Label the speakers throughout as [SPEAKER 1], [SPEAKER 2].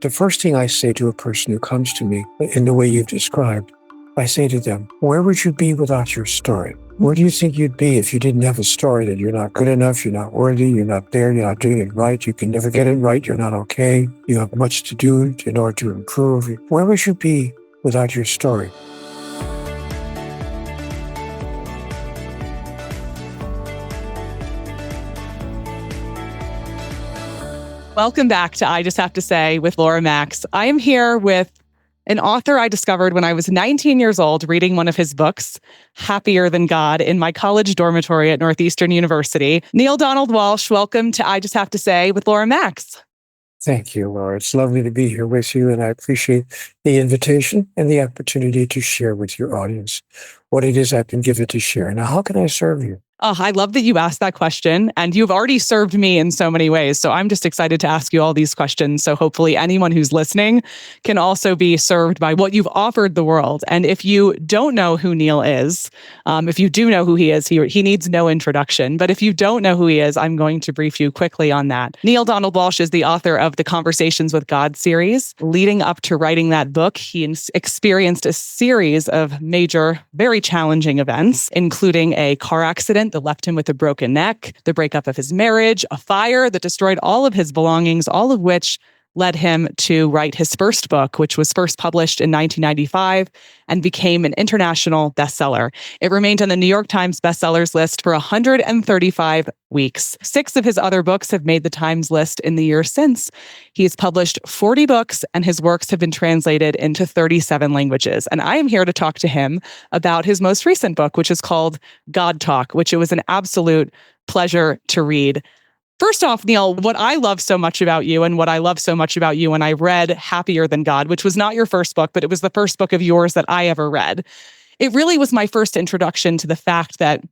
[SPEAKER 1] The first thing I say to a person who comes to me in the way you've described, I say to them, where would you be without your story? Where do you think you'd be if you didn't have a story that you're not good enough, you're not worthy, you're not there, you're not doing it right, you can never get it right, you're not okay, you have much to do in order to improve? Where would you be without your story?
[SPEAKER 2] Welcome back to I Just Have to Say with Laura Max. I am here with an author I discovered when I was 19 years old, reading one of his books, Happier Than God, in my college dormitory at Northeastern University. Neale Donald Walsch, welcome to I Just Have to Say with Laura Max.
[SPEAKER 1] Thank you, Laura. It's lovely to be here with you, and I appreciate the invitation and the opportunity to share with your audience what it is I've been given to share. Now, how can I serve you?
[SPEAKER 2] Oh, I love that you asked that question, and you've already served me in so many ways. So I'm just excited to ask you all these questions. So hopefully anyone who's listening can also be served by what you've offered the world. And if you don't know who Neale is, if you do know who he is, he needs no introduction. But if you don't know who he is, I'm going to brief you quickly on that. Neale Donald Walsch is the author of the Conversations with God series. Leading up to writing that book, he experienced a series of major, very challenging events, including a car accident that left him with a broken neck, the breakup of his marriage, a fire that destroyed all of his belongings, all of which led him to write his first book, which was first published in 1995 and became an international bestseller. It remained on the New York Times bestsellers list for 135 weeks. 6 of his other books have made the Times list in the year since. He's published 40 books, and his works have been translated into 37 languages. And I am here to talk to him about his most recent book, which is called GODTALK, which it was an absolute pleasure to read. First off, Neale, what I love so much about you and what I love so much about you when I read Happier Than God, which was not your first book, but it was the first book of yours that I ever read. It really was my first introduction to the fact that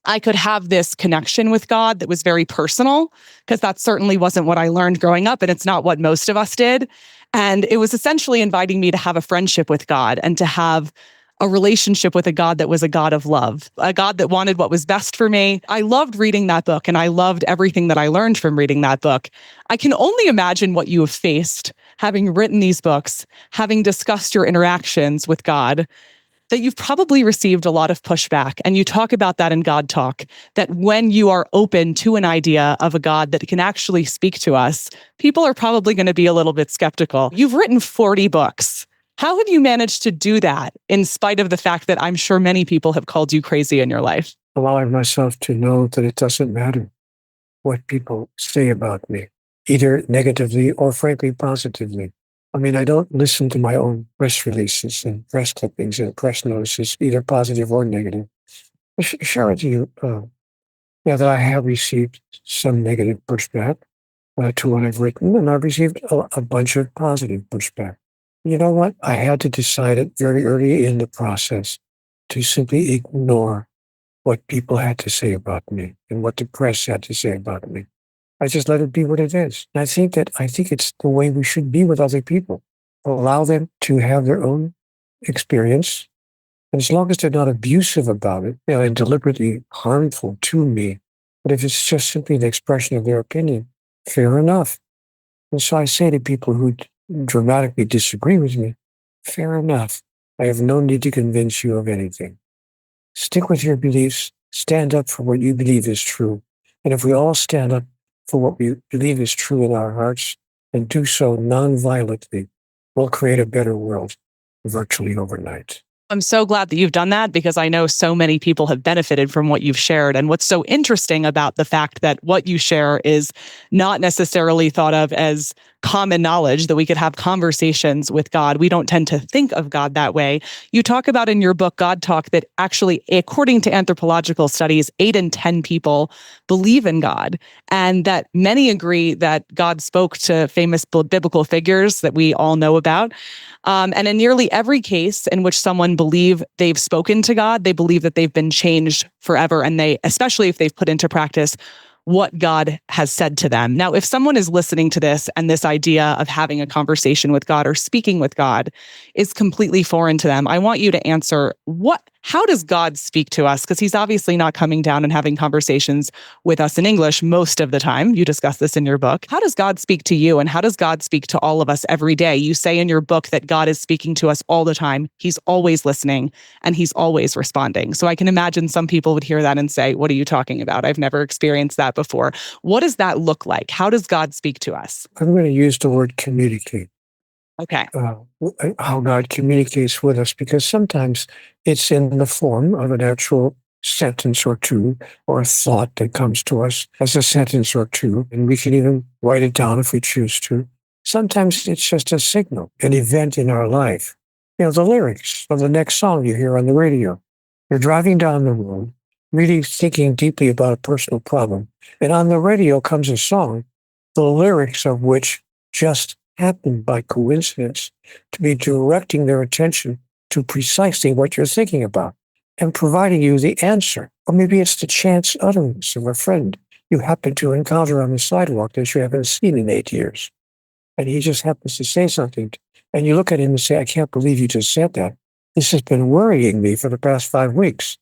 [SPEAKER 2] I could have this connection with God that was very personal, because that certainly wasn't what I learned growing up, and it's not what most of us did. And it was essentially inviting me to have a friendship with God and to have a relationship with a God that was a God of love, a God that wanted what was best for me. I loved reading that book, and I loved everything that I learned from reading that book. I can only imagine what you have faced having written these books, having discussed your interactions with God, that you've probably received a lot of pushback. And you talk about that in GODTALK, that when you are open to an idea of a God that can actually speak to us, people are probably going to be a little bit skeptical. You've written 40 books. How have you managed to do that in spite of the fact that I'm sure many people have called you crazy in your life?
[SPEAKER 1] Allowing myself to know that it doesn't matter what people say about me, either negatively or frankly positively. I mean, I don't listen to my own press releases and press clippings and press notices, either positive or negative. I share with you that I have received some negative pushback to what I've written, and I've received a bunch of positive pushback. You know what? I had to decide it very early in the process to simply ignore what people had to say about me and what the press had to say about me. I just let it be what it is. And I think it's the way we should be with other people. Allow them to have their own experience. And as long as they're not abusive about it, and deliberately harmful to me, but if it's just simply an expression of their opinion, fair enough. And so I say to people who dramatically disagree with me, fair enough. I have no need to convince you of anything. Stick with your beliefs, stand up for what you believe is true. And if we all stand up for what we believe is true in our hearts and do so non-violently, we'll create a better world virtually overnight.
[SPEAKER 2] I'm so glad that you've done that, because I know so many people have benefited from what you've shared. And what's so interesting about the fact that what you share is not necessarily thought of as common knowledge, that we could have conversations with God. We don't tend to think of God that way. You talk about in your book, GODTALK, that actually, according to anthropological studies, 8 in 10 people believe in God, and that many agree that God spoke to famous biblical figures that we all know about. And in nearly every case in which someone believe they've spoken to God, they believe that they've been changed forever. And they, especially if they've put into practice what God has said to them. Now, if someone is listening to this and this idea of having a conversation with God or speaking with God is completely foreign to them, I want you to answer, what How does God speak to us? Because he's obviously not coming down and having conversations with us in English most of the time. You discuss this in your book. How does God speak to you? And how does God speak to all of us every day? You say in your book that God is speaking to us all the time. He's always listening and he's always responding. So I can imagine some people would hear that and say, what are you talking about? I've never experienced that before. What does that look like? How does God speak to us?
[SPEAKER 1] I'm going to use the word communicate.
[SPEAKER 2] Okay.
[SPEAKER 1] How God communicates with us, because sometimes it's in the form of an actual sentence or two, or a thought that comes to us as a sentence or two, and we can even write it down if we choose to. Sometimes it's just a signal, an event in our life. The lyrics of the next song you hear on the radio. You're driving down the road, really thinking deeply about a personal problem, and on the radio comes a song, the lyrics of which just happen by coincidence to be directing their attention to precisely what you're thinking about and providing you the answer. Or maybe it's the chance utterance of a friend you happen to encounter on the sidewalk that you haven't seen in 8 years. And he just happens to say something. And you look at him and say, I can't believe you just said that. This has been worrying me for the past 5 weeks.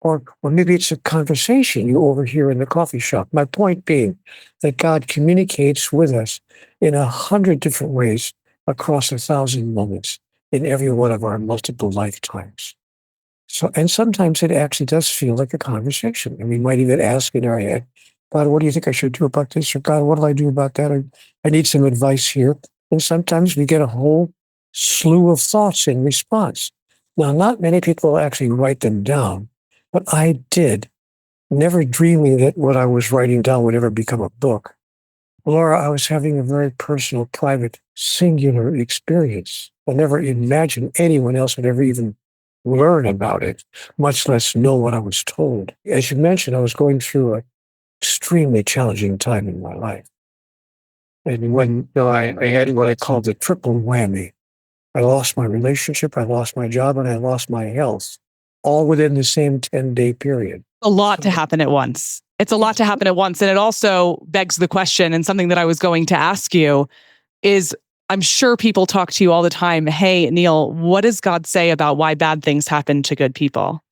[SPEAKER 1] Or maybe it's a conversation you overhear in the coffee shop. My point being that God communicates with us in 100 different ways across 1,000 moments in every one of our multiple lifetimes. And sometimes it actually does feel like a conversation. And we might even ask in our head, God, what do you think I should do about this? Or God, what do I do about that? I need some advice here. And sometimes we get a whole slew of thoughts in response. Now, not many people actually write them down. But I did, never dreaming that what I was writing down would ever become a book. Laura, I was having a very personal, private, singular experience. I never imagined anyone else would ever even learn about it, much less know what I was told. As you mentioned, I was going through an extremely challenging time in my life. And when I had what I called the triple whammy. I lost my relationship, I lost my job, and I lost my health, all within the same 10-day period.
[SPEAKER 2] A lot to happen at once. It's a lot to happen at once. And it also begs the question, and something that I was going to ask you is, I'm sure people talk to you all the time. Hey, Neale, what does God say about why bad things happen to good people?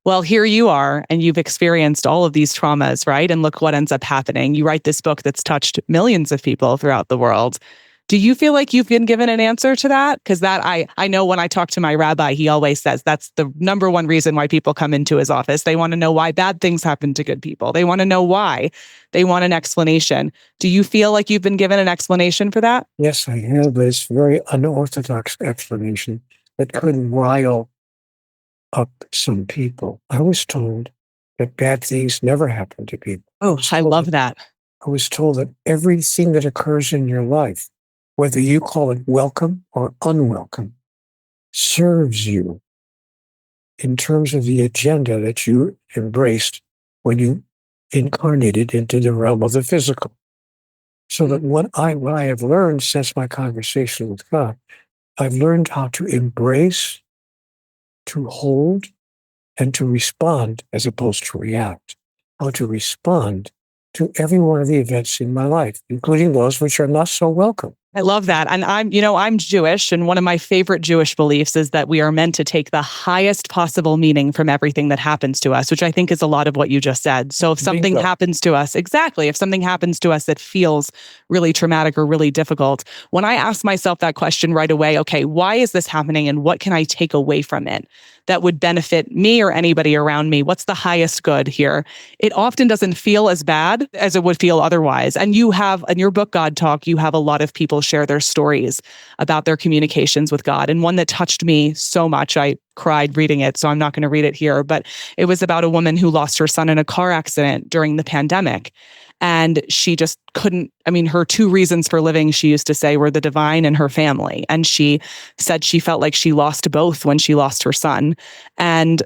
[SPEAKER 2] Well, here you are, and you've experienced all of these traumas, right? And look what ends up happening. You write this book that's touched millions of people throughout the world. Do you feel like you've been given an answer to that? Because that I know when I talk to my rabbi, he always says that's the number one reason why people come into his office. They want to know why bad things happen to good people. They want to know why. They want an explanation. Do you feel like you've been given an explanation for that?
[SPEAKER 1] Yes, I have, but it's a very unorthodox explanation that could rile up some people. I was told that bad things never happen to people.
[SPEAKER 2] Oh, I love that.
[SPEAKER 1] I was told that everything that occurs in your life, whether you call it welcome or unwelcome, serves you in terms of the agenda that you embraced when you incarnated into the realm of the physical. So that what I have learned since my conversation with God, I've learned how to embrace, to hold, and to respond as opposed to react. How to respond to every one of the events in my life, including those which are not so welcome.
[SPEAKER 2] I love that. And I'm Jewish, and one of my favorite Jewish beliefs is that we are meant to take the highest possible meaning from everything that happens to us, which I think is a lot of what you just said. So if something happens to us, if something happens to us that feels really traumatic or really difficult, when I ask myself that question right away, okay, why is this happening and what can I take away from it that would benefit me or anybody around me? What's the highest good here? It often doesn't feel as bad as it would feel otherwise. And you have, in your book, GODTALK, you have a lot of people share their stories about their communications with God. And one that touched me so much, I cried reading it, so I'm not going to read it here, but it was about a woman who lost her son in a car accident during the pandemic. And she just couldn't, her two reasons for living, she used to say, were the divine and her family. And she said she felt like she lost both when she lost her son. And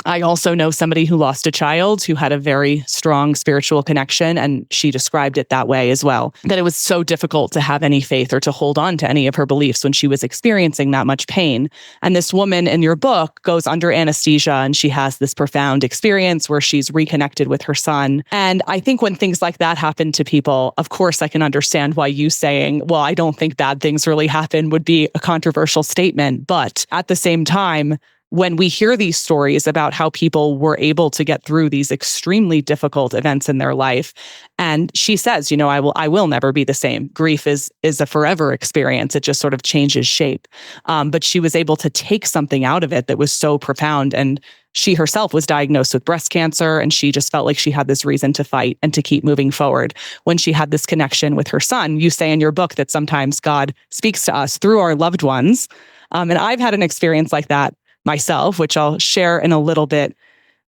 [SPEAKER 2] I also know somebody who lost a child who had a very strong spiritual connection, and she described it that way as well, that it was so difficult to have any faith or to hold on to any of her beliefs when she was experiencing that much pain. And this woman in your book goes under anesthesia, and she has this profound experience where she's reconnected with her son. And I think when things like that happen to people, of course, I can understand why you saying, well, I don't think bad things really happen would be a controversial statement. But at the same time, when we hear these stories about how people were able to get through these extremely difficult events in their life. And she says, I will never be the same. Grief is a forever experience. It just sort of changes shape. But she was able to take something out of it that was so profound. And she herself was diagnosed with breast cancer, and she just felt like she had this reason to fight and to keep moving forward. When she had this connection with her son, you say in your book that sometimes God speaks to us through our loved ones. And I've had an experience like that myself, which I'll share in a little bit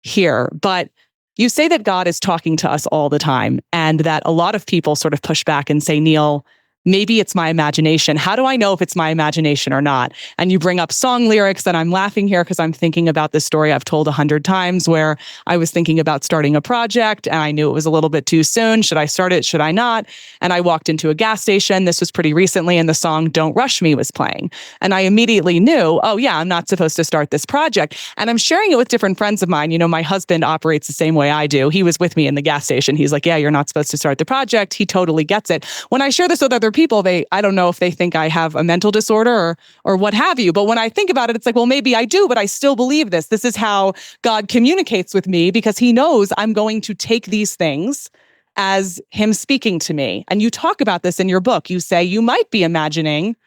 [SPEAKER 2] here. But you say that God is talking to us all the time, and that a lot of people sort of push back and say, Neale, maybe it's my imagination. How do I know if it's my imagination or not? And you bring up song lyrics, and I'm laughing here because I'm thinking about this story I've told 100 times where I was thinking about starting a project and I knew it was a little bit too soon. Should I start it? Should I not? And I walked into a gas station. This was pretty recently, and the song Don't Rush Me was playing. And I immediately knew, oh yeah, I'm not supposed to start this project. And I'm sharing it with different friends of mine. My husband operates the same way I do. He was with me in the gas station. He's like, yeah, you're not supposed to start the project. He totally gets it. When I share this with other people, I don't know if they think I have a mental disorder or what have you. But when I think about it, it's like, well, maybe I do, but I still believe this. This is how God communicates with me, because he knows I'm going to take these things as him speaking to me. And you talk about this in your book. You say you might be imagining,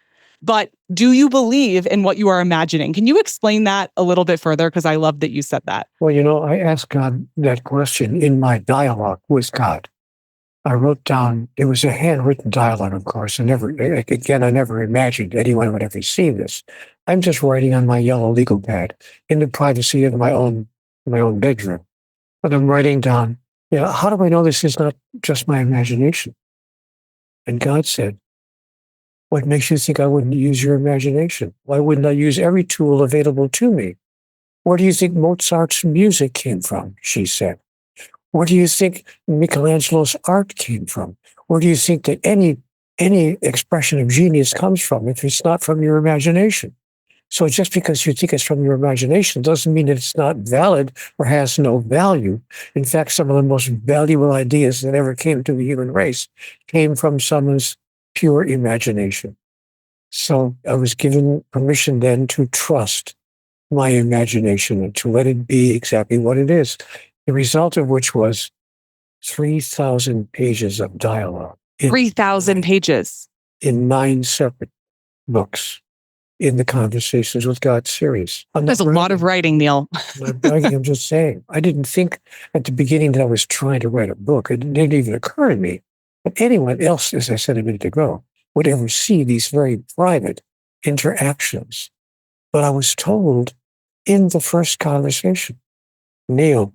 [SPEAKER 2] but do you believe in what you are imagining? Can you explain that a little bit further? Because I love that you said that.
[SPEAKER 1] Well, I asked God that question in my dialogue with God. I wrote down, it was a handwritten dialogue, of course. I never imagined anyone would ever see this. I'm just writing on my yellow legal pad in the privacy of my own bedroom. But I'm writing down, how do I know this is not just my imagination? And God said, what makes you think I wouldn't use your imagination? Why wouldn't I use every tool available to me? Where do you think Mozart's music came from? She said. Where do you think Michelangelo's art came from? Where do you think that any expression of genius comes from if it's not from your imagination? So just because you think it's from your imagination doesn't mean that it's not valid or has no value. In fact, some of the most valuable ideas that ever came to the human race came from someone's pure imagination. So I was given permission then to trust my imagination and to let it be exactly what it is. The result of which was 3,000 pages of dialogue.
[SPEAKER 2] 3,000 pages.
[SPEAKER 1] In 9 separate books in the Conversations with God series.
[SPEAKER 2] That's a lot of writing, Neale.
[SPEAKER 1] I'm just saying. I didn't think at the beginning that I was trying to write a book. It didn't even occur to me that anyone else, as I said a minute ago, would ever see these very private interactions. But I was told in the first conversation, Neale,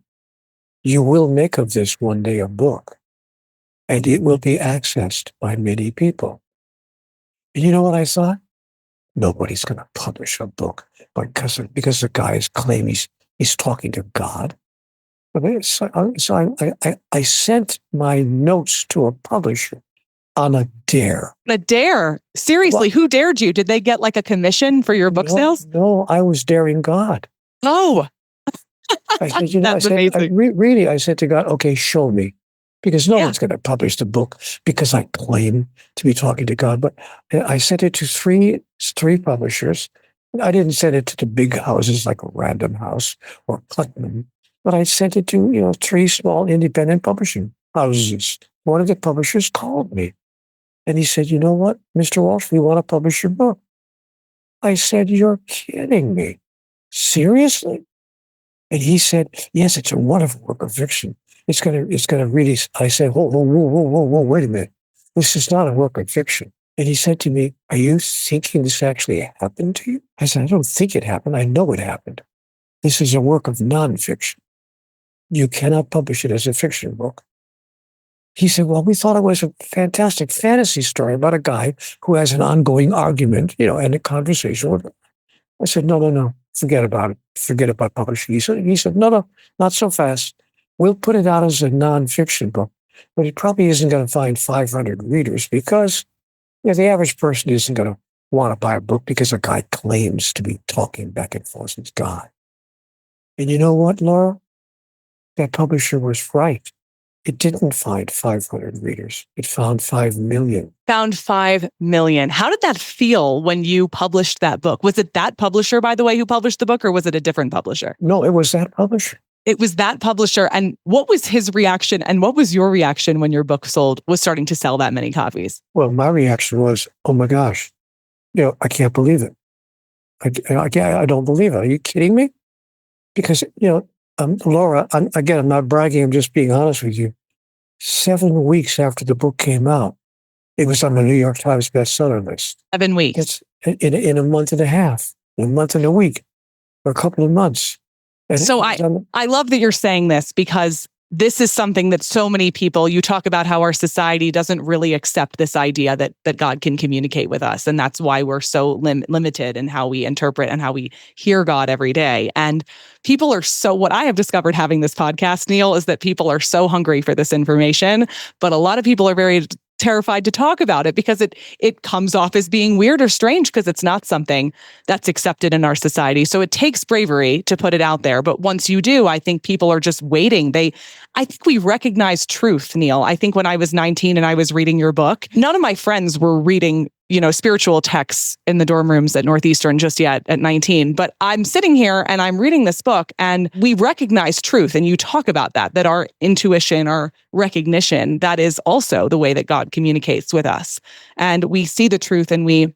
[SPEAKER 1] you will make of this one day a book, and it will be accessed by many people. And you know what I thought? Nobody's going to publish a book because the guys claim he's talking to God. So I sent my notes to a publisher on a dare.
[SPEAKER 2] A dare? Seriously, who dared you? Did they get like a commission for your book sales?
[SPEAKER 1] No, I was daring God.
[SPEAKER 2] Oh.
[SPEAKER 1] I said,
[SPEAKER 2] That's amazing.
[SPEAKER 1] I said to God, okay, show me. Because no one's going to publish the book because I claim to be talking to God. But I sent it to three publishers. I didn't send it to the big houses like Random House or Cluckman, but I sent it to 3 small independent publishing houses. One of the publishers called me, and he said, "You know what, Mr. Walsch, we want to publish your book." I said, "You're kidding me, seriously?" And he said, "Yes, it's a wonderful work of fiction. It's gonna really." I said, "Whoa, wait a minute. This is not a work of fiction." And he said to me, "Are you thinking this actually happened to you?" I said, "I don't think it happened. I know it happened. This is a work of nonfiction. You cannot publish it as a fiction book." He said, "Well, we thought it was a fantastic fantasy story about a guy who has an ongoing argument, and a conversation with her." I said, No. Forget about it. Forget about publishing. He said, No, not so fast. We'll put it out as a nonfiction book, but it probably isn't going to find 500 readers because the average person isn't going to want to buy a book because a guy claims to be talking back and forth with God. And you know what, Laura? That publisher was right. It didn't find 500 readers. It found 5 million.
[SPEAKER 2] Found 5 million. How did that feel when you published that book? Was it that publisher, by the way, who published the book, or was it a different publisher?
[SPEAKER 1] No, it was that publisher.
[SPEAKER 2] It was that publisher. And what was his reaction? And what was your reaction when your book was starting to sell that many copies?
[SPEAKER 1] Well, my reaction was, oh my gosh, I can't believe it. I don't believe it. Are you kidding me? Because, Laura, I'm not bragging. I'm just being honest with you. 7 weeks after the book came out, it was on the New York Times bestseller list.
[SPEAKER 2] 7 weeks.
[SPEAKER 1] It's in a month and a half, a month and a week, or a couple of months. And
[SPEAKER 2] so I love that you're saying this, because this is something that so many people, you talk about how our society doesn't really accept this idea that God can communicate with us. And that's why we're so limited in how we interpret and how we hear God every day. And people are what I have discovered having this podcast, Neale, is that people are so hungry for this information, but a lot of people are very terrified to talk about it because it comes off as being weird or strange because it's not something that's accepted in our society. So it takes bravery to put it out there. But once you do, I think people are just waiting. I think we recognize truth, Neale. I think when I was 19 and I was reading your book, none of my friends were reading spiritual texts in the dorm rooms at Northeastern just yet at 19. But I'm sitting here and I'm reading this book and we recognize truth. And you talk about that our intuition, our recognition, that is also the way that God communicates with us. And we see the truth and we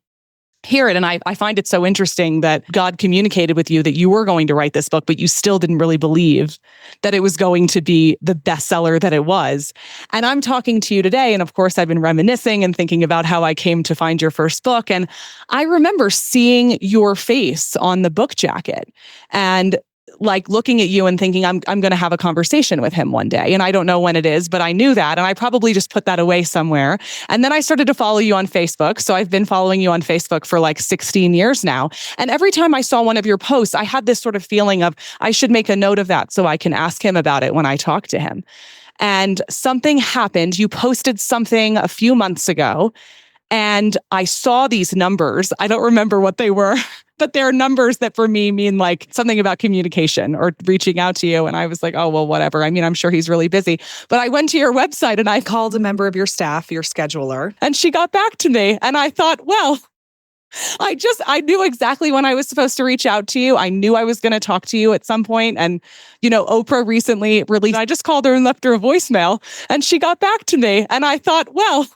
[SPEAKER 2] hear it. And I find it so interesting that God communicated with you that you were going to write this book, but you still didn't really believe that it was going to be the bestseller that it was. And I'm talking to you today. And of course, I've been reminiscing and thinking about how I came to find your first book. And I remember seeing your face on the book jacket and like looking at you and thinking, I'm going to have a conversation with him one day. And I don't know when it is, but I knew that. And I probably just put that away somewhere. And then I started to follow you on Facebook. So I've been following you on Facebook for like 16 years now. And every time I saw one of your posts, I had this sort of feeling of, I should make a note of that so I can ask him about it when I talk to him. And something happened. You posted something a few months ago. And I saw these numbers. I don't remember what they were, but they're numbers that for me mean like something about communication or reaching out to you. And I was like, oh, well, whatever. I mean, I'm sure he's really busy. But I went to your website and I called a member of your staff, your scheduler, and she got back to me. And I thought, well, I knew exactly when I was supposed to reach out to you. I knew I was going to talk to you at some point. And, Oprah recently released, I just called her and left her a voicemail and she got back to me. And I thought, well,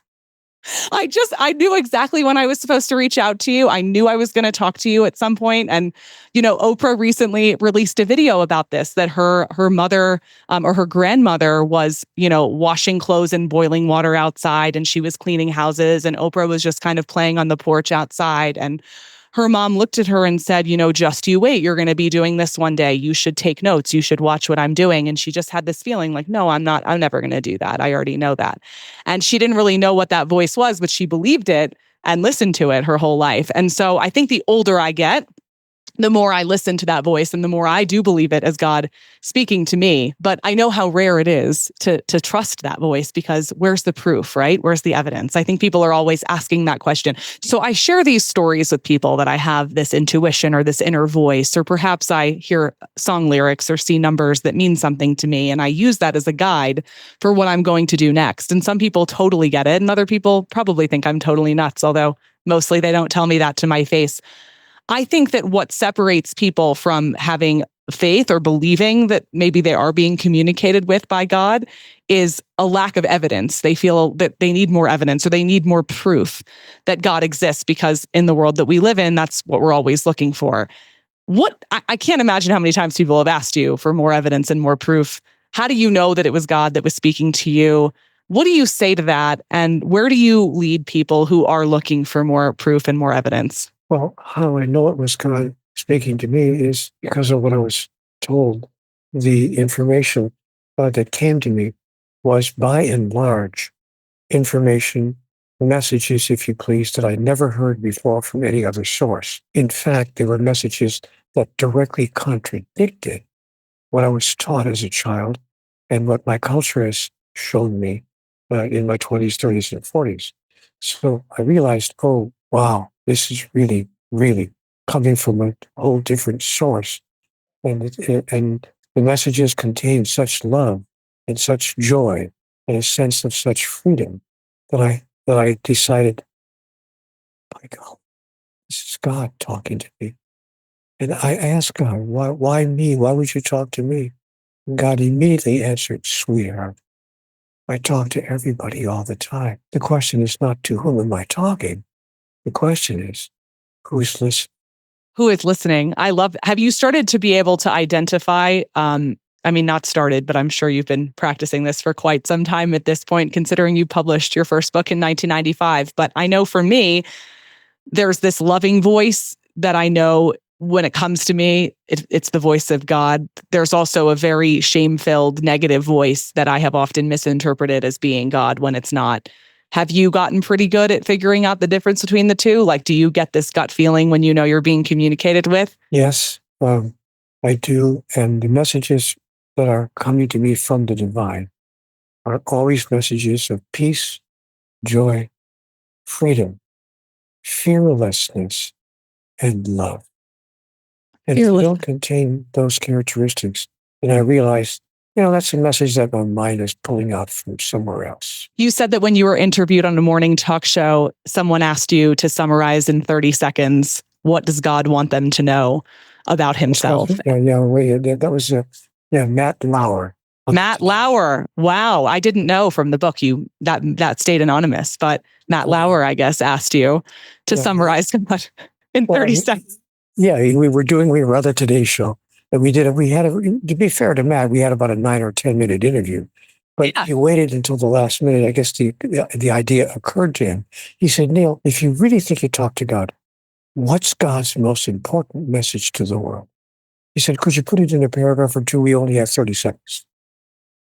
[SPEAKER 2] I knew exactly when I was supposed to reach out to you. I knew I was going to talk to you at some point. And, Oprah recently released a video about this, that her mother or her grandmother was, washing clothes in boiling water outside and she was cleaning houses. And Oprah was just kind of playing on the porch outside. And her mom looked at her and said, just you wait, you're going to be doing this one day. You should take notes. You should watch what I'm doing. And she just had this feeling like, no, I'm never going to do that. I already know that. And she didn't really know what that voice was, but she believed it and listened to it her whole life. And so I think the older I get, the more I listen to that voice and the more I do believe it as God speaking to me. But I know how rare it is to trust that voice, because where's the proof, right? Where's the evidence? I think people are always asking that question. So I share these stories with people that I have this intuition or this inner voice, or perhaps I hear song lyrics or see numbers that mean something to me. And I use that as a guide for what I'm going to do next. And some people totally get it. And other people probably think I'm totally nuts, although mostly they don't tell me that to my face. I think that what separates people from having faith or believing that maybe they are being communicated with by God is a lack of evidence. They feel that they need more evidence or they need more proof that God exists, because in the world that we live in, that's what we're always looking for. I can't imagine how many times people have asked you for more evidence and more proof. How do you know that it was God that was speaking to you? What do you say to that? And where do you lead people who are looking for more proof and more evidence?
[SPEAKER 1] Well, how I know it was God speaking to me is because of what I was told. The information that came to me was, by and large, information, messages, if you please, that I never heard before from any other source. In fact, they were messages that directly contradicted what I was taught as a child and what my culture has shown me in my 20s, 30s, and 40s. So I realized, oh, wow, this is really, really coming from a whole different source. And the messages contain such love and such joy and a sense of such freedom that I decided, my God, this is God talking to me. And I asked God, why me? Why would you talk to me? And God immediately answered, sweetheart, I talk to everybody all the time. The question is not to whom am I talking? The question is, who's listening?
[SPEAKER 2] Who is listening? Have you started to be able to identify, not started, but I'm sure you've been practicing this for quite some time at this point, considering you published your first book in 1995. But I know for me, there's this loving voice that I know when it comes to me, it's the voice of God. There's also a very shame-filled negative voice that I have often misinterpreted as being God when it's not. Have you gotten pretty good at figuring out the difference between the two? Like, do you get this gut feeling when you know you're being communicated with?
[SPEAKER 1] Yes, I do. And the messages that are coming to me from the divine are always messages of peace, joy, freedom, fearlessness, and love. And if you don't contain those characteristics, then I realize, that's a message that my mind is pulling out from somewhere else.
[SPEAKER 2] You said that when you were interviewed on a morning talk show, someone asked you to summarize in 30 seconds, what does God want them to know about himself?
[SPEAKER 1] That was Matt Lauer.
[SPEAKER 2] Matt Lauer. Wow. I didn't know from the book that stayed anonymous, but Matt Lauer, I guess, asked you to summarize in 30 seconds.
[SPEAKER 1] Yeah, we were on the Today Show, and to be fair to Matt, we had about a 9 or 10 minute interview, but he waited until the last minute. I guess the idea occurred to him. He said, Neale, if you really think you talk to God, what's God's most important message to the world? He said, could you put it in a paragraph or two? We only have 30 seconds.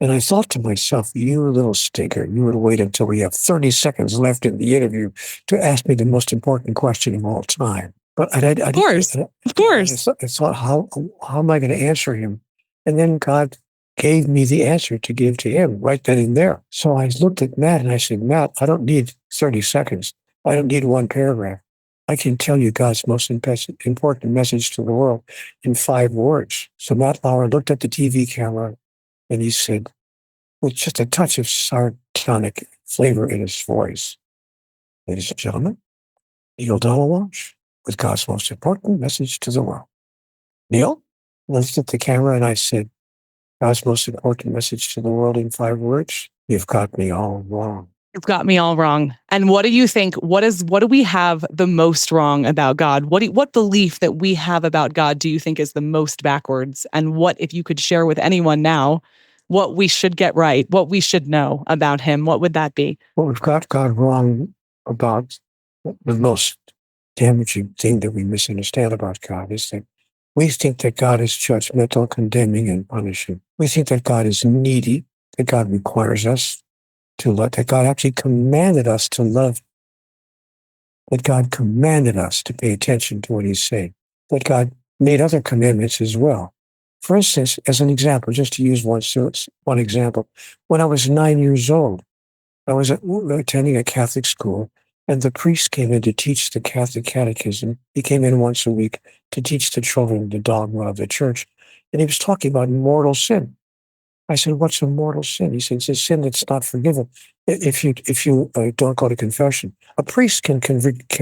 [SPEAKER 1] And I thought to myself, you little stinker, you would wait until we have 30 seconds left in the interview to ask me the most important question of all time. But
[SPEAKER 2] of course.
[SPEAKER 1] I thought, how am I going to answer him? And then God gave me the answer to give to him right then and there. So I looked at Matt and I said, Matt, I don't need 30 seconds. I don't need one paragraph. I can tell you God's most important message to the world in 5 words. So Matt Lauer looked at the TV camera and he said, with just a touch of sardonic flavor in his voice, ladies and gentlemen, Neale Donald Walsch with God's most important message to the world. Neale? I looked at the camera and I said, God's most important message to the world in 5 words? You've got me all wrong.
[SPEAKER 2] You've got me all wrong. And what do you think? What do we have the most wrong about God? What belief that we have about God do you think is the most backwards? And what, if you could share with anyone now, what we should get right, what we should know about him, what would that be?
[SPEAKER 1] What we've got God wrong about, the most damaging thing that we misunderstand about God is that we think that God is judgmental, condemning, and punishing. We think that God is needy, that God requires us to love, that God actually commanded us to love, that God commanded us to pay attention to what he's saying, that God made other commandments as well. For instance, as an example, just to use one example, when I was 9 years old, I was attending a Catholic school, and the priest came in to teach the Catholic catechism. He came in once a week to teach the children the dogma of the church, and he was talking about mortal sin. I said, what's a mortal sin? He said, it's a sin that's not forgiven if you don't go to confession. A priest can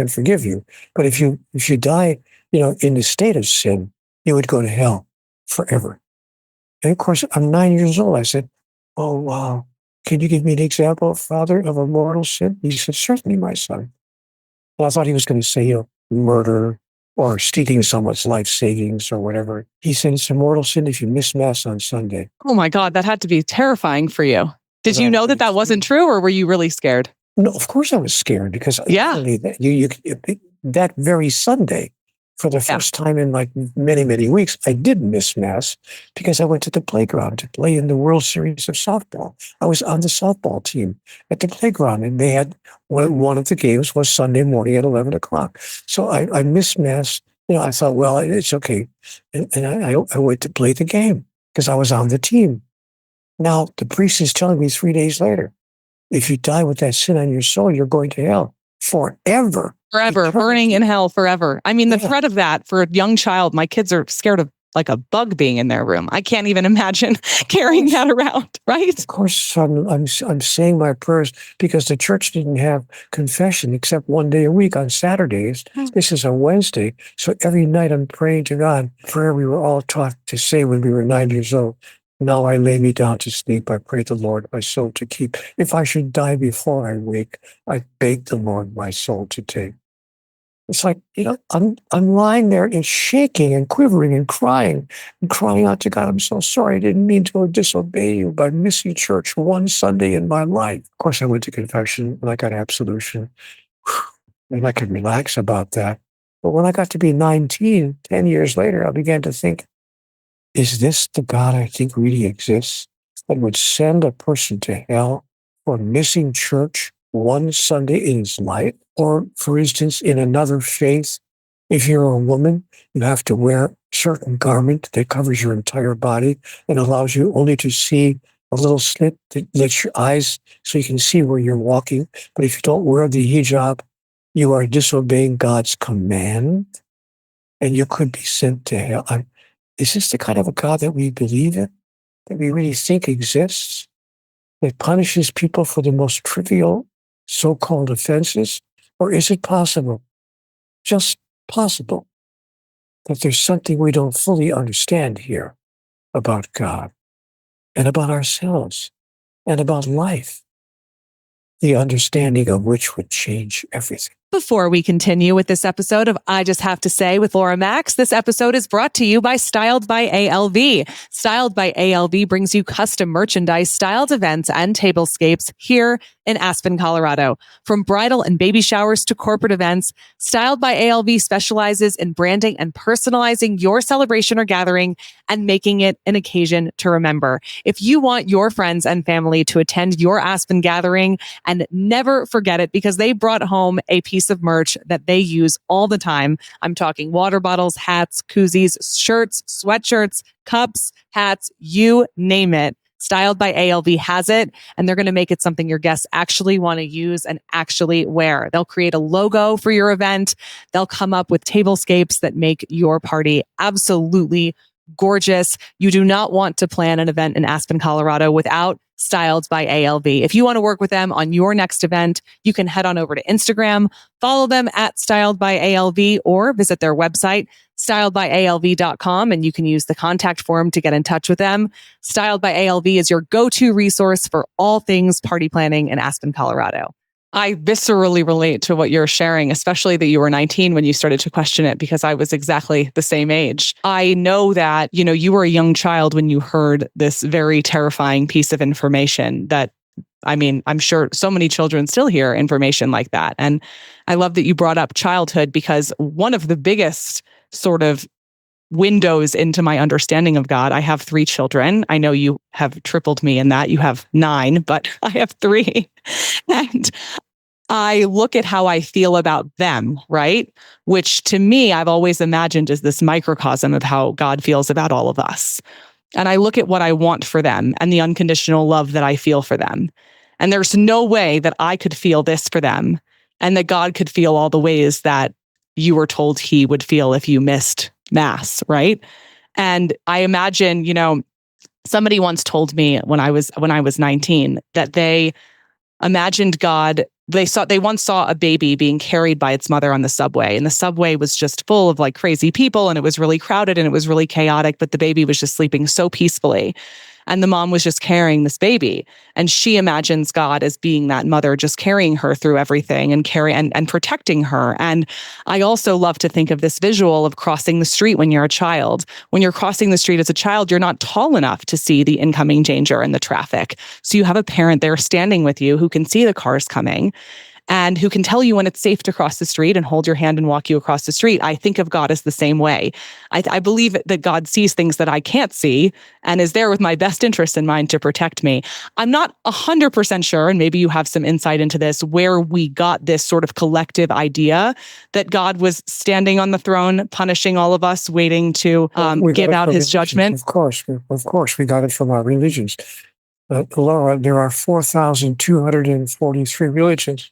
[SPEAKER 1] forgive you, but if you die, in the state of sin, you would go to hell forever. And of course, I'm 9 years old. I said, oh, wow. Can you give me an example, Father, of a mortal sin? He said, certainly, my son. Well, I thought he was going to say, murder or stealing someone's life savings or whatever. He said, it's a mortal sin if you miss Mass on Sunday.
[SPEAKER 2] Oh my God, that had to be terrifying for you. Did you know that wasn't true, or were you really scared?
[SPEAKER 1] No, of course I was scared because that very Sunday, for the first time in like many, many weeks, I did miss Mass because I went to the playground to play in the World Series of softball. I was on the softball team at the playground, and they had one of the games was Sunday morning at 11 o'clock. So I missed Mass. I thought, well, it's okay. And I went to play the game because I was on the team. Now, the priest is telling me 3 days later, if you die with that sin on your soul, you're going to hell forever.
[SPEAKER 2] Forever, burning in hell forever. I mean, the threat of that for a young child, my kids are scared of like a bug being in their room. I can't even imagine carrying that around, right?
[SPEAKER 1] Of course, I'm saying my prayers because the church didn't have confession except one day a week on Saturdays. This is a Wednesday. So every night I'm praying to God. Prayer we were all taught to say when we were 9 years old. Now I lay me down to sleep. I pray the Lord my soul to keep. If I should die before I wake, I beg the Lord my soul to take. It's like, I'm lying there and shaking and quivering and crying out to God. I'm so sorry. I didn't mean to disobey you by missing church one Sunday in my life. Of course, I went to confession and I got absolution. And I could relax about that. But when I got to be 19, 10 years later, I began to think, is this the God I think really exists that would send a person to hell for missing church one Sunday in his life? Or, for instance, in another faith, if you're a woman, you have to wear a certain garment that covers your entire body and allows you only to see a little slit that lets your eyes so you can see where you're walking. But if you don't wear the hijab, you are disobeying God's command and you could be sent to hell. Is this the kind of a God that we believe in, that we really think exists, that punishes people for the most trivial so-called offenses? Or is it possible, just possible, that there's something we don't fully understand here about God and about ourselves and about life, the understanding of which would change everything?
[SPEAKER 2] Before we continue with this episode of I Just Have to Say with Laura Max, this episode is brought to you by Styled by ALV. Styled by ALV brings you custom merchandise, styled events, and tablescapes here in Aspen, Colorado. From bridal and baby showers to corporate events, Styled by ALV specializes in branding and personalizing your celebration or gathering and making it an occasion to remember. If you want your friends and family to attend your Aspen gathering and never forget it because they brought home a piece of merch that they use all the time. I'm talking water bottles, hats, koozies, shirts, sweatshirts, cups, hats, you name it. Styled by ALV has it, and they're going to make it something your guests actually want to use and actually wear. They'll create a logo for your event. They'll come up with tablescapes that make your party absolutely gorgeous. You do not want to plan an event in Aspen, Colorado without Styled by ALV. If you want to work with them on your next event, you can head on over to Instagram, follow them at Styled by ALV, or visit their website, styledbyalv.com, and you can use the contact form to get in touch with them. Styled by ALV is your go-to resource for all things party planning in Aspen, Colorado. I viscerally relate to what you're sharing, especially that you were 19 when you started to question it, because I was exactly the same age. I know that, you were a young child when you heard this very terrifying piece of information that, I'm sure so many children still hear information like that. And I love that you brought up childhood, because one of the biggest sort of windows into my understanding of God. I have 3 children. I know you have tripled me in that. You have 9, but I have 3. And I look at how I feel about them, right? Which to me, I've always imagined is this microcosm of how God feels about all of us. And I look at what I want for them and the unconditional love that I feel for them. And there's no way that I could feel this for them and that God could feel all the ways that you were told he would feel if you missed mass, right? And I imagine, somebody once told me when I was 19 that they imagined God. They once saw a baby being carried by its mother on the subway, and the subway was just full of like crazy people, and it was really crowded and it was really chaotic, but the baby was just sleeping so peacefully. And the mom was just carrying this baby. And she imagines God as being that mother, just carrying her through everything and protecting her. And I also love to think of this visual of crossing the street when you're a child. When you're crossing the street as a child, you're not tall enough to see the incoming danger and the traffic. So you have a parent there standing with you who can see the cars coming and who can tell you when it's safe to cross the street and hold your hand and walk you across the street. I think of God as the same way. I believe that God sees things that I can't see and is there with my best interest in mind to protect me. I'm not 100% sure, and maybe you have some insight into this, where we got this sort of collective idea that God was standing on the throne, punishing all of us, waiting to give out his judgment.
[SPEAKER 1] Of course, we got it from our religions. Laura, there are 4,243 religions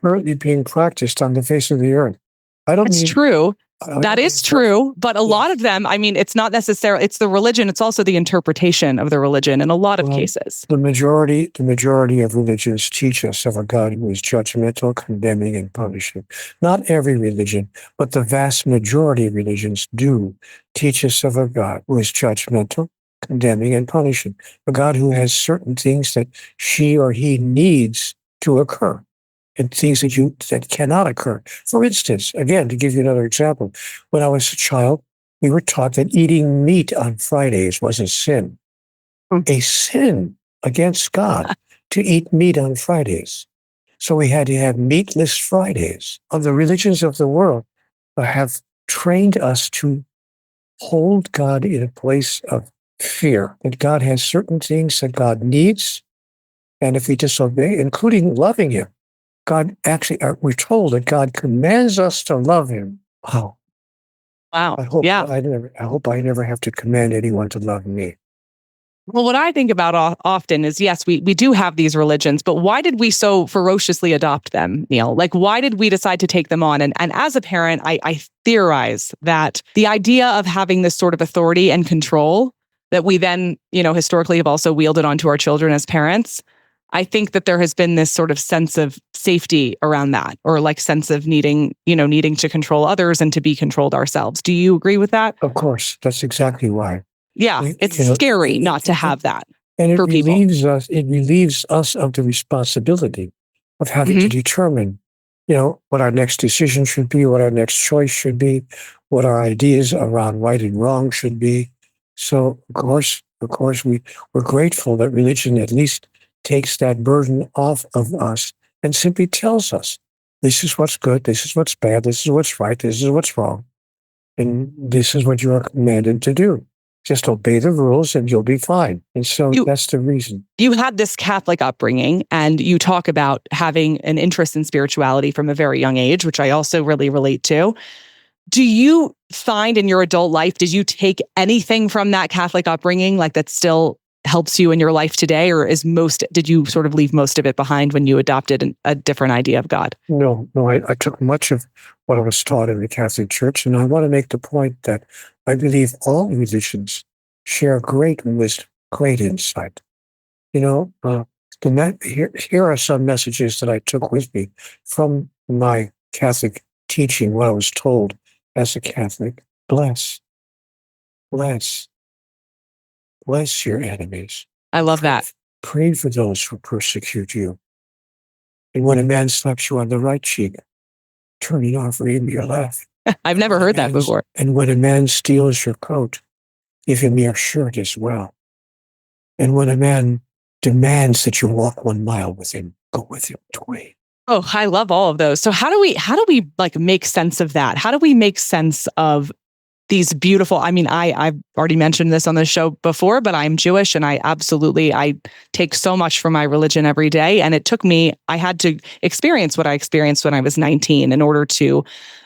[SPEAKER 1] currently being practiced on the face of the earth.
[SPEAKER 2] It's true. That is true, but a lot of them, I mean, it's not necessarily, it's the religion, it's also the interpretation of the religion in a lot of cases.
[SPEAKER 1] The majority of religions teach us of a God who is judgmental, condemning, and punishing. Not every religion, but the vast majority of religions do teach us of a God who is judgmental, condemning, and punishing. A God who has certain things that she or he needs to occur, and things that cannot occur. For instance, again, to give you another example, when I was a child, we were taught that eating meat on Fridays was a sin. A sin against God to eat meat on Fridays. So we had to have meatless Fridays. The religions of the world have trained us to hold God in a place of fear, that God has certain things that God needs, and if we disobey, including loving him, God actually, we're told that God commands us to love him. Wow.
[SPEAKER 2] Wow.
[SPEAKER 1] I hope I never have to command anyone to love me.
[SPEAKER 2] Well, what I think about often is, yes, we do have these religions, but why did we so ferociously adopt them, Neale? Like, why did we decide to take them on? And as a parent, I theorize that the idea of having this sort of authority and control that we then, historically have also wielded onto our children as parents, I think that there has been this sort of sense of safety around that, or like sense of needing to control others and to be controlled ourselves. Do you agree with that?
[SPEAKER 1] Of course, that's exactly why.
[SPEAKER 2] Yeah, it's scary not to have that.
[SPEAKER 1] And it
[SPEAKER 2] for people.
[SPEAKER 1] relieves us of the responsibility of having to determine, what our next decision should be, what our next choice should be, what our ideas around right and wrong should be. So, of course, we're grateful that religion at least takes that burden off of us and simply tells us, this is what's good, this is what's bad, this is what's right, this is what's wrong, and this is what you are commanded to do. Just obey the rules and you'll be fine. And so that's the reason.
[SPEAKER 2] You had this Catholic upbringing, and you talk about having an interest in spirituality from a very young age, which I also really relate to. Do you find in your adult life, did you take anything from that Catholic upbringing like that still helps you in your life today, or did you sort of leave most of it behind when you adopted a different idea of God?
[SPEAKER 1] No, I took much of what I was taught in the Catholic Church, and I want to make the point that I believe all religions share great wisdom, great insight. Here are some messages that I took with me from my Catholic teaching, what I was told as a Catholic. Bless your enemies.
[SPEAKER 2] I love that.
[SPEAKER 1] Pray for those who persecute you. And when a man slaps you on the right cheek, turn and offer him your left.
[SPEAKER 2] I've never heard that before.
[SPEAKER 1] And when a man steals your coat, give him your shirt as well. And when a man demands that you walk 1 mile with him, go with him 20.
[SPEAKER 2] Oh, I love all of those. So how do we like make sense of that? How do we make sense of these beautiful, I've already mentioned this on the show before, but I'm Jewish, and I take so much from my religion every day. And I had to experience what I experienced when I was 19 in order to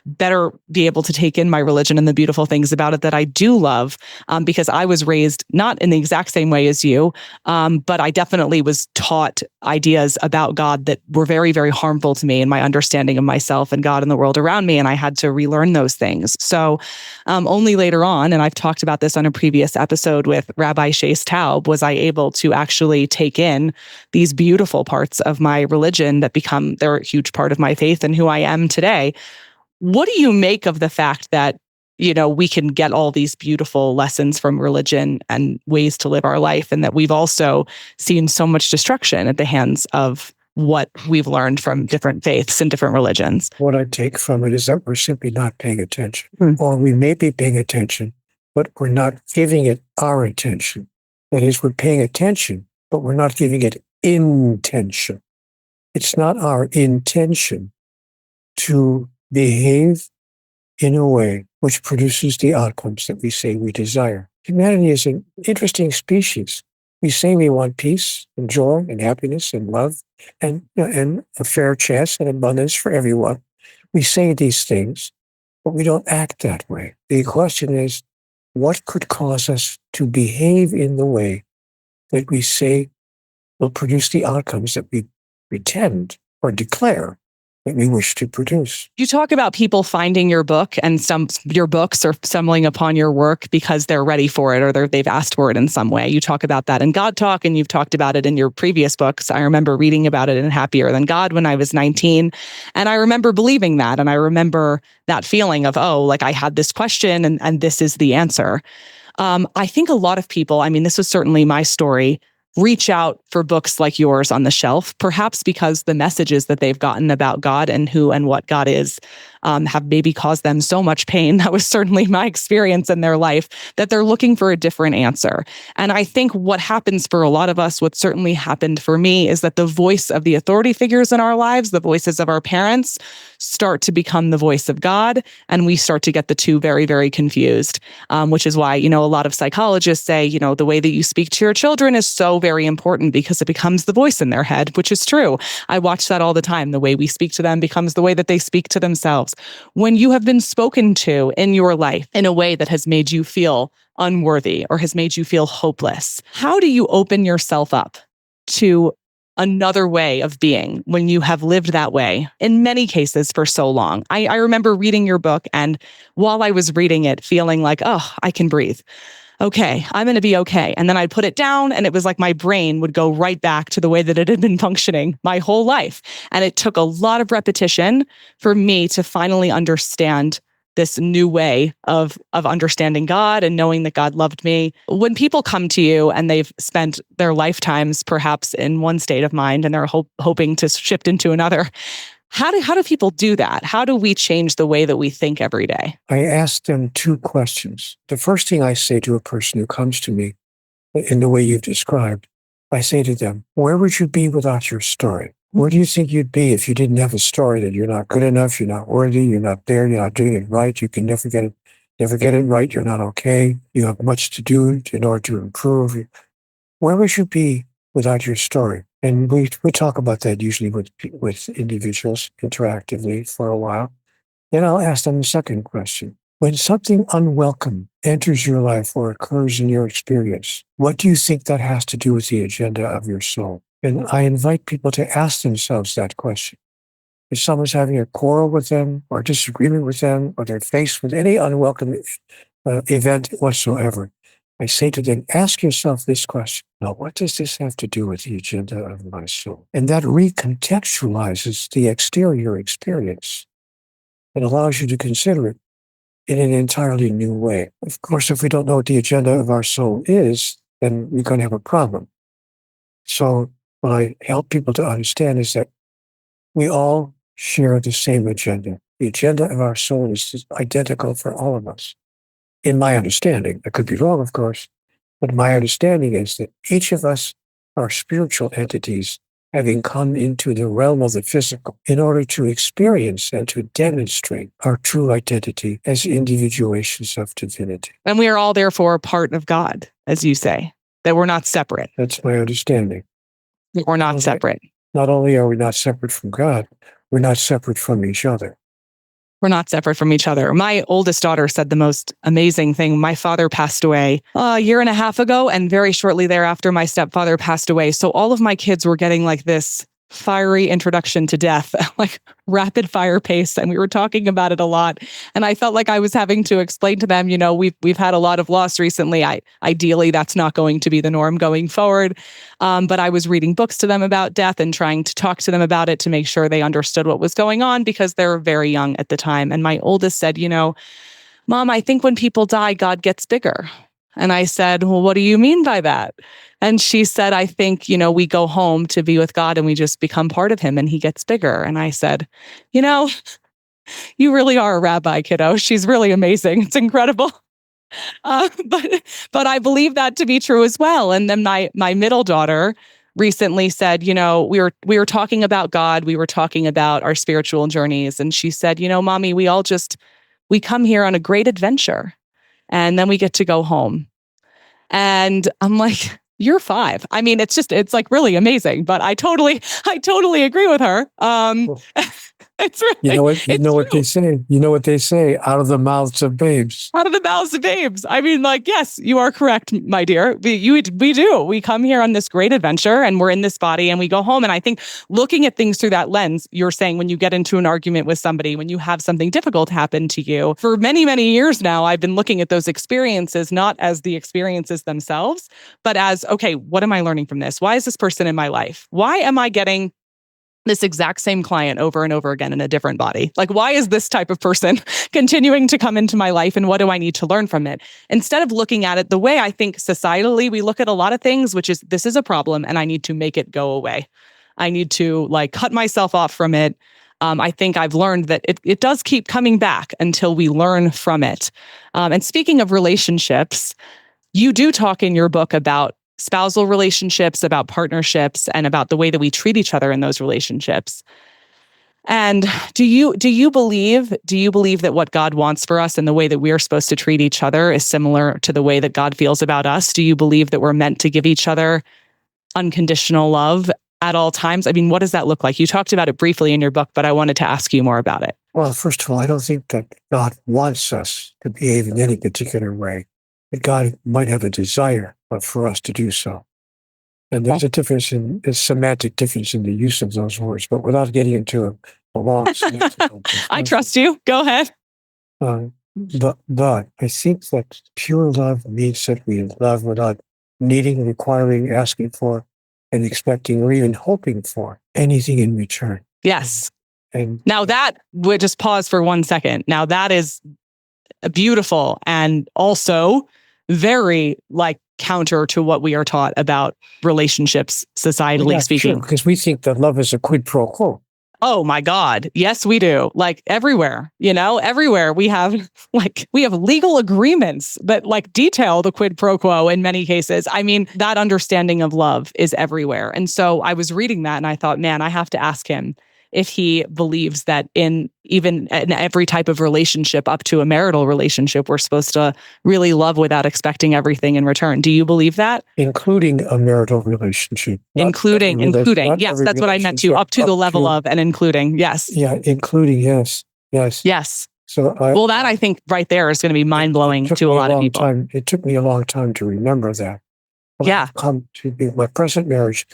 [SPEAKER 2] better be able to take in my religion and the beautiful things about it that I do love, because I was raised not in the exact same way as you, but I definitely was taught ideas about God that were very, very harmful to me and my understanding of myself and God and the world around me. And I had to relearn those things. So only later on, and I've talked about this on a previous episode with Rabbi Shais Taub, was I able to actually take in these beautiful parts of my religion that they're a huge part of my faith and who I am today. What do you make of the fact that, we can get all these beautiful lessons from religion and ways to live our life, and that we've also seen so much destruction at the hands of what we've learned from different faiths and different religions?
[SPEAKER 1] What I take from it is that we're simply not paying attention. Or we may be paying attention, but we're not giving it our attention. That is, we're paying attention, but we're not giving it intention. It's not our intention to behave in a way which produces the outcomes that we say we desire. Humanity is an interesting species. We say we want peace and joy and happiness and love and a fair chance and abundance for everyone. We say these things, but we don't act that way. The question is, what could cause us to behave in the way that we say will produce the outcomes that we pretend or declare that we wish to produce.
[SPEAKER 2] You talk about people finding your book and your books or stumbling upon your work because they're ready for it or they've asked for it in some way. You talk about that in God Talk, and you've talked about it in your previous books. I remember reading about it in Happier Than God when I was 19. And I remember believing that. And I remember that feeling of, oh, like I had this question and this is the answer. I think a lot of people, I mean, this was certainly my story, reach out for books like yours on the shelf, perhaps because the messages that they've gotten about God and who and what God is have maybe caused them so much pain. That was certainly my experience in their life, that they're looking for a different answer. And I think what happens for a lot of us, what certainly happened for me, is that the voice of the authority figures in our lives, the voices of our parents, start to become the voice of God. And we start to get the two very, very confused, which is why, a lot of psychologists say, the way that you speak to your children is so very important because it becomes the voice in their head, which is true. I watch that all the time. The way we speak to them becomes the way that they speak to themselves. When you have been spoken to in your life in a way that has made you feel unworthy or has made you feel hopeless, how do you open yourself up to another way of being when you have lived that way, in many cases, for so long? I remember reading your book, and while I was reading it, feeling like, oh, I can breathe. Okay, I'm going to be okay. And then I'd put it down, and it was like my brain would go right back to the way that it had been functioning my whole life. And it took a lot of repetition for me to finally understand this new way of understanding God and knowing that God loved me. When people come to you and they've spent their lifetimes perhaps in one state of mind and they're hoping to shift into another, how do people do that? How do we change the way that we think every day?
[SPEAKER 1] I ask them two questions. The first thing I say to a person who comes to me in the way you've described, I say to them, where would you be without your story? Where do you think you'd be if you didn't have a story that you're not good enough, you're not worthy, you're not there, you're not doing it right, you can never get it right, you're not okay, you have much to do in order to improve. Where would you be without your story? And we talk about that usually with individuals interactively for a while. Then I'll ask them the second question. When something unwelcome enters your life or occurs in your experience, what do you think that has to do with the agenda of your soul? And I invite people to ask themselves that question. If someone's having a quarrel with them or disagreement with them, or they're faced with any unwelcome event whatsoever, I say to them, ask yourself this question. Now, what does this have to do with the agenda of my soul? And that recontextualizes the exterior experience. It allows you to consider it in an entirely new way. Of course, if we don't know what the agenda of our soul is, then we're going to have a problem. So what I help people to understand is that we all share the same agenda. The agenda of our soul is identical for all of us. In my understanding, I could be wrong, of course, but my understanding is that each of us are spiritual entities having come into the realm of the physical in order to experience and to demonstrate our true identity as individuations of divinity.
[SPEAKER 2] And we are all therefore a part of God, as you say, that we're not separate.
[SPEAKER 1] That's my understanding.
[SPEAKER 2] We're not separate.
[SPEAKER 1] Not only are we not separate from God, we're not separate from each other.
[SPEAKER 2] We're not separate from each other. My oldest daughter said the most amazing thing. My father passed away a year and a half ago, and very shortly thereafter, my stepfather passed away. So all of my kids were getting like this fiery introduction to death, like rapid fire pace. And we were talking about it a lot. And I felt like I was having to explain to them, we've had a lot of loss recently. Ideally, that's not going to be the norm going forward. But I was reading books to them about death and trying to talk to them about it to make sure they understood what was going on, because they were very young at the time. And my oldest said, Mom, I think when people die, God gets bigger. And I said, well, what do you mean by that? And she said, I think, we go home to be with God and we just become part of him and he gets bigger. And I said, you really are a rabbi, kiddo. She's really amazing. It's incredible. But I believe that to be true as well. And then my middle daughter recently said, we were talking about God. We were talking about our spiritual journeys. And she said, Mommy, we come here on a great adventure. And then we get to go home. And I'm like, you're 5. I mean, it's like really amazing, but I totally agree with her. It's
[SPEAKER 1] You
[SPEAKER 2] really,
[SPEAKER 1] know what? You
[SPEAKER 2] it's
[SPEAKER 1] know what
[SPEAKER 2] true.
[SPEAKER 1] they say. You know what they say. Out of the mouths of babes.
[SPEAKER 2] Out of the mouths of babes. I mean, like, yes, you are correct, my dear. We do. We come here on this great adventure and we're in this body and we go home. And I think looking at things through that lens, you're saying when you get into an argument with somebody, when you have something difficult happen to you, for many, many years now, I've been looking at those experiences, not as the experiences themselves, but as, okay, what am I learning from this? Why is this person in my life? Why am I getting this exact same client over and over again in a different body? Like, why is this type of person continuing to come into my life and what do I need to learn from it? Instead of looking at it the way I think societally we look at a lot of things, which is this is a problem and I need to make it go away. I need to like cut myself off from it. I think I've learned that it does keep coming back until we learn from it. And speaking of relationships, you do talk in your book about spousal relationships, about partnerships, and about the way that we treat each other in those relationships. And do you believe that what God wants for us and the way that we are supposed to treat each other is similar to the way that God feels about us? Do you believe that we're meant to give each other unconditional love at all times? I mean, what does that look like? You talked about it briefly in your book, but I wanted to ask you more about it.
[SPEAKER 1] Well, first of all, I don't think that God wants us to behave in any particular way. That God might have a desire for us to do so. And there's a semantic difference in the use of those words, but without getting into a long
[SPEAKER 2] I trust you. Go ahead.
[SPEAKER 1] But I think that pure love means that we love without needing, requiring, asking for, and expecting, or even hoping for anything in return.
[SPEAKER 2] Yes.
[SPEAKER 1] And
[SPEAKER 2] now that would just pause for 1 second. Now that is beautiful and also very like counter to what we are taught about relationships, societally speaking.
[SPEAKER 1] Sure, because we think that love is a quid pro quo.
[SPEAKER 2] Oh my God. Yes, we do. Like everywhere, everywhere we have legal agreements that like detail the quid pro quo in many cases. I mean, that understanding of love is everywhere. And so I was reading that and I thought, man, I have to ask him if he believes that in every type of relationship up to a marital relationship, we're supposed to really love without expecting everything in return. Do you believe that?
[SPEAKER 1] Including a marital relationship.
[SPEAKER 2] Including. Yes, that's what I meant to. Up to the level of and including. Yes.
[SPEAKER 1] Yeah, including. Yes. So
[SPEAKER 2] that I think right there is going to be mind blowing to a lot of people.
[SPEAKER 1] It took me a long time to remember that. Well,
[SPEAKER 2] yeah.
[SPEAKER 1] I've come to be my present marriage.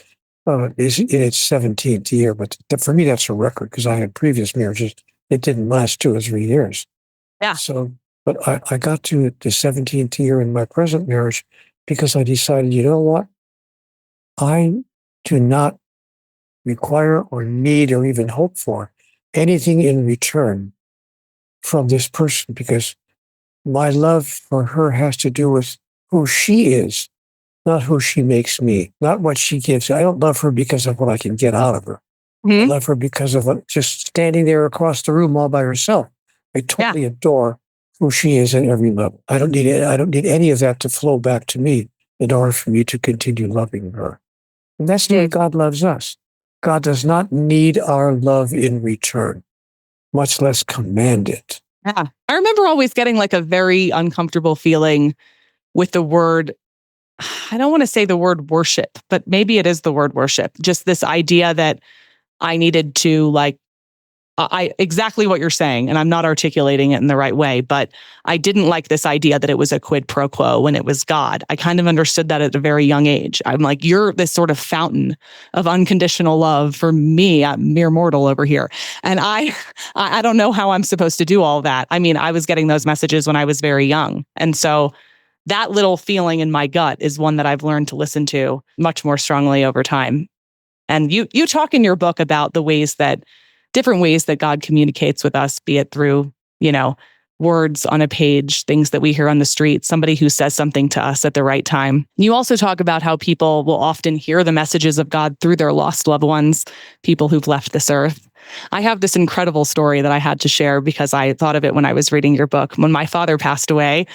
[SPEAKER 1] Is in its 17th year, but for me, that's a record because I had previous marriages. It didn't last 2 or 3 years.
[SPEAKER 2] Yeah.
[SPEAKER 1] So, but I got to the 17th year in my present marriage because I decided, you know what? I do not require or need or even hope for anything in return from this person because my love for her has to do with who she is. Not who she makes me, not what she gives. I don't love her because of what I can get out of her. I love her because of just standing there across the room all by herself. I totally adore who she is at every level. I don't need any of that to flow back to me in order for me to continue loving her. And that's the way God loves us. God does not need our love in return, much less command it.
[SPEAKER 2] Yeah. I remember always getting like a very uncomfortable feeling with the word, I don't want to say the word worship, but maybe it is the word worship. Just this idea that I needed to exactly what you're saying, and I'm not articulating it in the right way, but I didn't like this idea that it was a quid pro quo when it was God. I kind of understood that at a very young age. I'm like, you're this sort of fountain of unconditional love for me, a mere mortal over here. And I don't know how I'm supposed to do all that. I mean, I was getting those messages when I was very young. And so that little feeling in my gut is one that I've learned to listen to much more strongly over time. And you talk in your book about different ways that God communicates with us, be it through, words on a page, things that we hear on the street, somebody who says something to us at the right time. You also talk about how people will often hear the messages of God through their lost loved ones, people who've left this earth. I have this incredible story that I had to share because I thought of it when I was reading your book. When my father passed away,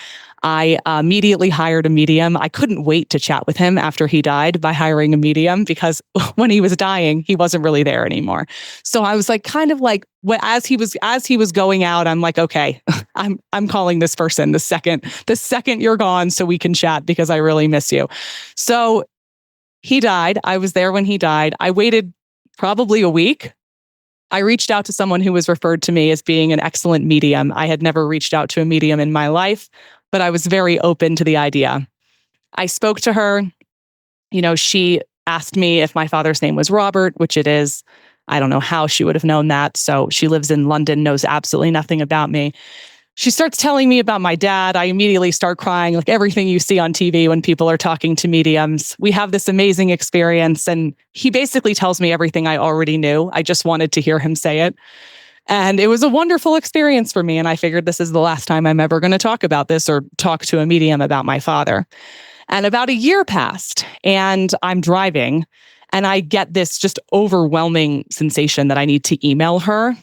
[SPEAKER 2] I immediately hired a medium. I couldn't wait to chat with him after he died by hiring a medium because when he was dying, he wasn't really there anymore. So I was like, kind of like, as he was going out, I'm like, okay, I'm calling this person the second you're gone, so we can chat because I really miss you. So he died. I was there when he died. I waited probably a week I reached out to someone who was referred to me as being an excellent medium. I had never reached out to a medium in my life, but I was very open to the idea. I spoke to her. She asked me if my father's name was Robert, which it is. I don't know how she would have known that. So she lives in London, knows absolutely nothing about me. She starts telling me about my dad. I immediately start crying, like everything you see on TV when people are talking to mediums. We have this amazing experience, and he basically tells me everything I already knew. I just wanted to hear him say it. And it was a wonderful experience for me. And I figured this is the last time I'm ever going to talk about this or talk to a medium about my father. And about a year passed, and I'm driving, and I get this just overwhelming sensation that I need to email her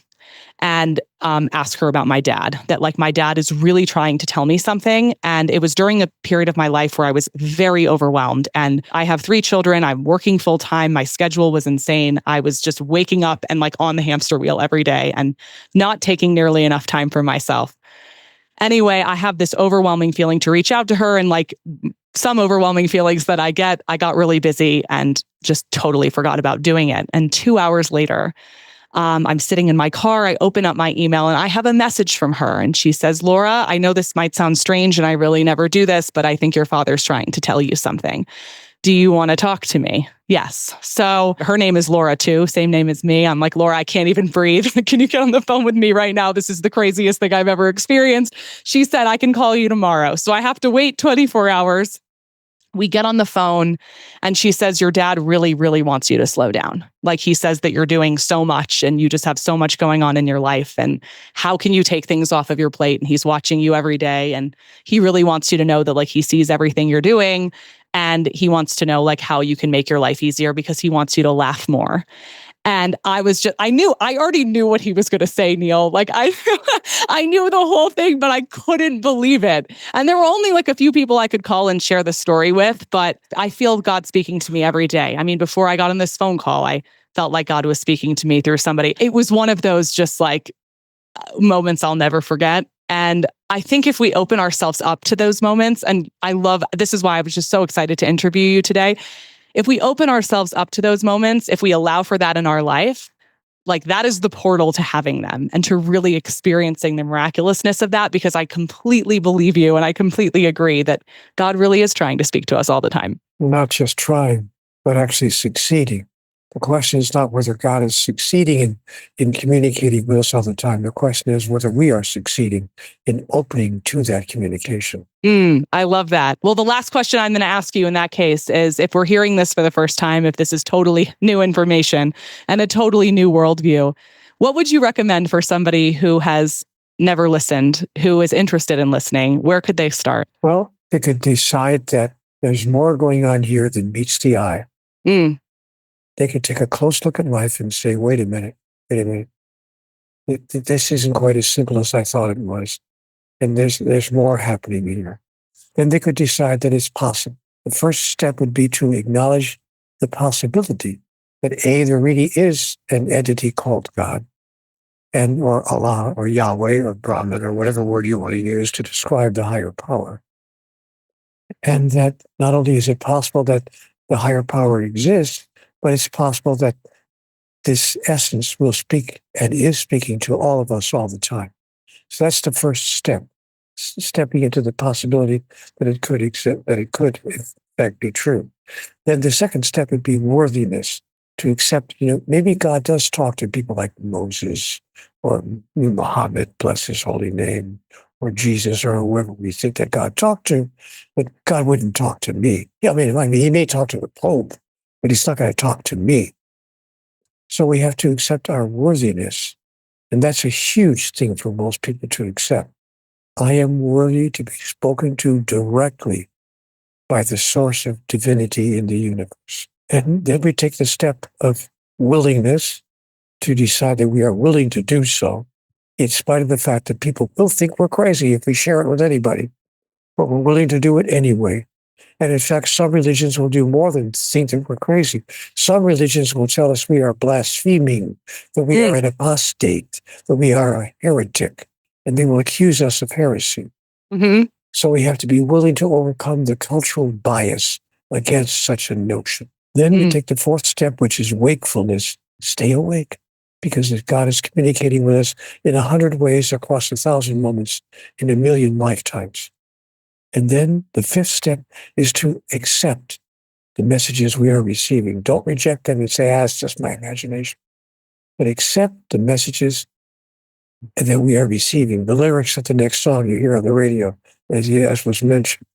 [SPEAKER 2] and ask her about my dad, that like my dad is really trying to tell me something. And it was during a period of my life where I was very overwhelmed. And I have 3 children. I'm working full time. My schedule was insane. I was just waking up and like on the hamster wheel every day and not taking nearly enough time for myself. Anyway, I have this overwhelming feeling to reach out to her, and like some overwhelming feelings that I get, I got really busy and just totally forgot about doing it. And 2 hours later, I'm sitting in my car. I open up my email and I have a message from her. And she says, Laura, I know this might sound strange and I really never do this, but I think your father's trying to tell you something. Do you want to talk to me? Yes. So her name is Laura too, same name as me. I'm like, Laura, I can't even breathe. Can you get on the phone with me right now? This is the craziest thing I've ever experienced. She said, I can call you tomorrow. So I have to wait 24 hours. We get on the phone and she says, your dad really, really wants you to slow down. Like he says that you're doing so much and you just have so much going on in your life. And how can you take things off of your plate? And he's watching you every day. And he really wants you to know that like he sees everything you're doing. And he wants to know like how you can make your life easier because he wants you to laugh more. And I already knew what he was going to say, Neale. Like I knew the whole thing, but I couldn't believe it. And there were only like a few people I could call and share the story with, but I feel God speaking to me every day. I mean, before I got on this phone call, I felt like God was speaking to me through somebody. It was one of those just like moments I'll never forget. And I think if we open ourselves up to those moments, and this is why I was just so excited to interview you today. If we open ourselves up to those moments, if we allow for that in our life, like that is the portal to having them and to really experiencing the miraculousness of that, because I completely believe you and I completely agree that God really is trying to speak to us all the time.
[SPEAKER 1] Not just trying, but actually succeeding. The question is not whether God is succeeding in communicating with us all the time. The question is whether we are succeeding in opening to that communication.
[SPEAKER 2] I love that. Well, the last question I'm going to ask you in that case is, if we're hearing this for the first time, if this is totally new information and a totally new worldview, what would you recommend for somebody who has never listened, who is interested in listening? Where could they start?
[SPEAKER 1] Well, they could decide that there's more going on here than meets the eye. They could take a close look at life and say, wait a minute. This isn't quite as simple as I thought it was. And there's more happening here. Then they could decide that it's possible. The first step would be to acknowledge the possibility that there really is an entity called God, or Allah, or Yahweh, or Brahman, or whatever word you want to use to describe the higher power. And that not only is it possible that the higher power exists, but it's possible that this essence will speak and is speaking to all of us all the time. So that's the first step, stepping into the possibility that it could exist, that it could in fact be true. Then the second step would be worthiness, to accept, maybe God does talk to people like Moses or Muhammad, bless his holy name, or Jesus, or whoever we think that God talked to, but God wouldn't talk to me. Yeah, I mean, he may talk to the Pope, but he's not going to talk to me. So we have to accept our worthiness. And that's a huge thing for most people to accept. I am worthy to be spoken to directly by the source of divinity in the universe. And then we take the step of willingness to decide that we are willing to do so, in spite of the fact that people will think we're crazy if we share it with anybody. But we're willing to do it anyway. And in fact, some religions will do more than think that we're crazy. Some religions will tell us we are blaspheming, that we are an apostate, that we are a heretic, and they will accuse us of heresy. So we have to be willing to overcome the cultural bias against such a notion. Then we take the fourth step, which is wakefulness. Stay awake. because God is communicating with us in 100 ways across 1,000 moments in 1,000,000 lifetimes. And then the fifth step is to accept the messages we are receiving. Don't reject them and say, it's just my imagination. But accept the messages that we are receiving, the lyrics of the next song you hear on the radio, as was mentioned,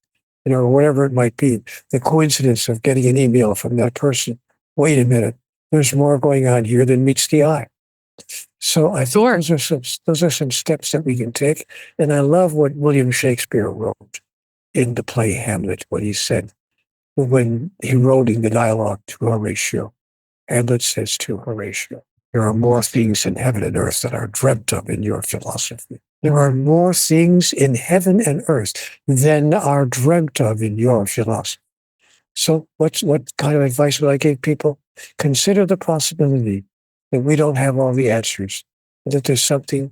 [SPEAKER 1] whatever it might be, the coincidence of getting an email from that person. Wait a minute, there's more going on here than meets the eye. So I think those are some steps that we can take. And I love what William Shakespeare wrote in the play Hamlet, what he said when he wrote in the dialogue to Horatio. Hamlet says to Horatio, there are more things in heaven and earth that are dreamt of in your philosophy. There are more things in heaven and earth than are dreamt of in your philosophy. So what kind of advice would I give people? Consider the possibility that we don't have all the answers, that there's something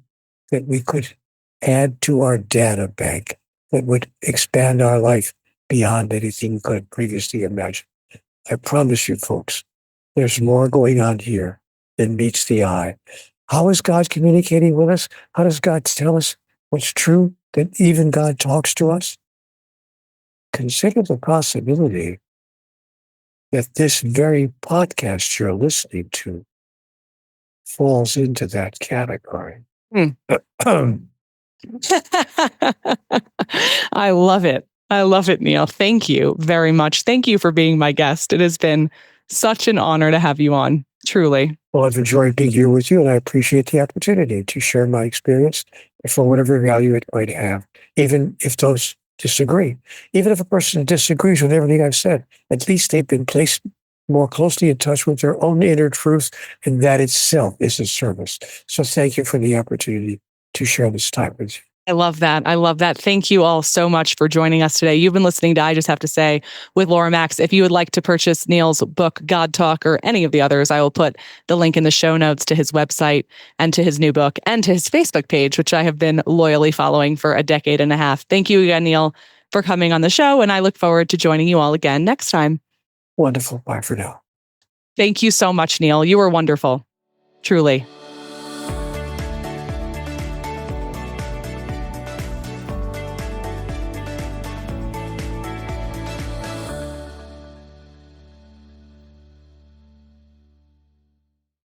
[SPEAKER 1] that we could add to our data bank that would expand our life beyond anything we could have previously imagined. I promise you, folks, there's more going on here than meets the eye. How is God communicating with us? How does God tell us what's true, that even God talks to us? Consider the possibility that this very podcast you're listening to falls into that category.
[SPEAKER 2] I love it. I love it, Neale. Thank you very much. Thank you for being my guest. It has been such an honor to have you on, truly.
[SPEAKER 1] Well, I've enjoyed being here with you, and I appreciate the opportunity to share my experience for whatever value it might have, even if those disagree. Even if a person disagrees with everything I've said, at least they've been placed more closely in touch with their own inner truth, and that itself is a service. So thank you for the opportunity to share this time with you.
[SPEAKER 2] I love that. I love that. Thank you all so much for joining us today. You've been listening to I Just Have to Say with Laura Max. If you would like to purchase Neale's book, God Talk, or any of the others, I will put the link in the show notes to his website and to his new book and to his Facebook page, which I have been loyally following for a decade and a half. Thank you again, Neale, for coming on the show, and I look forward to joining you all again next time.
[SPEAKER 1] Wonderful. Bye for now.
[SPEAKER 2] Thank you so much, Neale. You were wonderful. Truly.